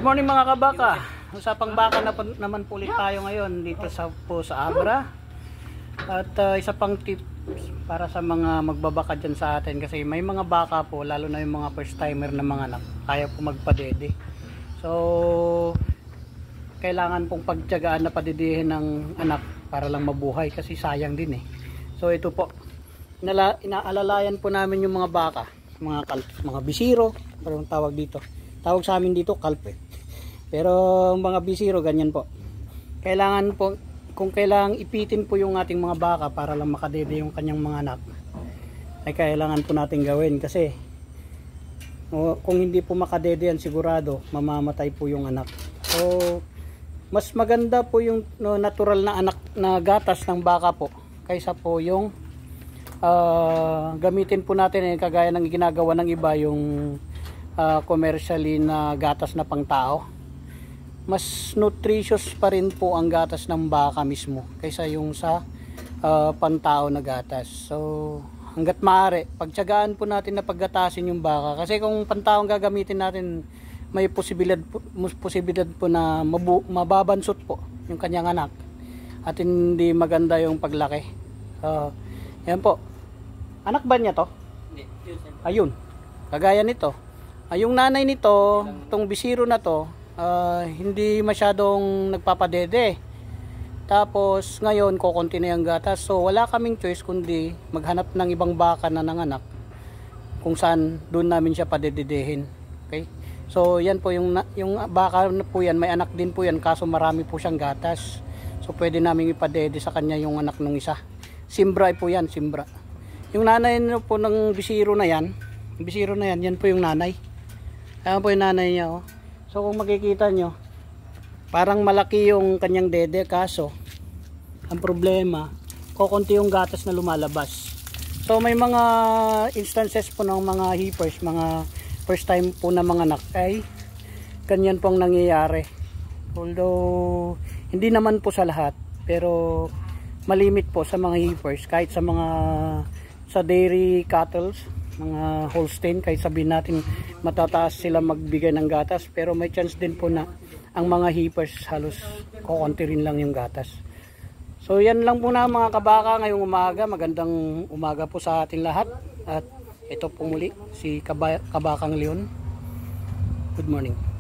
Good morning mga kabaka. Usapang baka na naman po ulit tayo ngayon dito sa Abra. At isa pang tips para sa mga magbabaka dyan sa atin, kasi may mga baka po, lalo na yung mga first timer na mga anak, kaya po magpadede. So kailangan pong pagtiyagaan na padidihin ng anak para lang mabuhay, kasi sayang din eh. So ito po, inaalalayan po namin yung mga baka, mga bisiro, parang tawag dito. Tawag sa amin dito kalpe. Pero mga bisiro ganyan po. Kailangan po, kung kailangan ipitin po yung ating mga baka para lang makadede yung kanyang mga anak, ay kailangan po natin gawin, kasi kung hindi po makadede yan, sigurado mamamatay po yung anak. So mas maganda po yung natural na anak na gatas ng baka po, kaysa po yung gamitin po natin kagaya ng ginagawa ng iba, yung commercially na gatas na pangtao. Mas nutritious pa rin po ang gatas ng baka mismo kaysa yung sa pantao na gatas. So hanggat maaari, pagtiyagaan po natin na paggatasin yung baka, kasi kung pantao ang gagamitin natin, may posibilidad po na mababansot po yung kanyang anak at hindi maganda yung paglaki. Yan po. Anak ba niya to? Hindi. Ayun. Kagaya nito. Yung nanay nito, itong bisiro na to, hindi masyadong nagpapadede. Tapos ngayon kokonti na yung gatas. So wala kaming choice kundi maghanap ng ibang baka na nanganak kung saan doon namin siya padedehin. Okay? So yan po yung baka po yan, may anak din po yan, kaso marami po siyang gatas. So pwede namin ipadede sa kanya yung anak nung isa. Simbra po yan, simbra. Yung nanay po ng bisiro na yan, yan po yung nanay. Ayan po yung nanay niya, oh. So kung makikita nyo, parang malaki yung kanyang dede, kaso ang problema, kokonti yung gatas na lumalabas. So may mga instances po ng mga heifers, mga first time po na mga anak, ay ganyan pong nangyayari. Although hindi naman po sa lahat, pero malimit po sa mga heifers, kahit sa mga sa dairy cattle, mga Holstein, kahit sabihin natin matataas sila magbigay ng gatas, pero may chance din po na ang mga heifers halos kokonti rin lang yung gatas. So yan lang po na mga kabaka ngayong umaga. Magandang umaga po sa ating lahat, at ito po muli si Kabakang Leon. Good morning.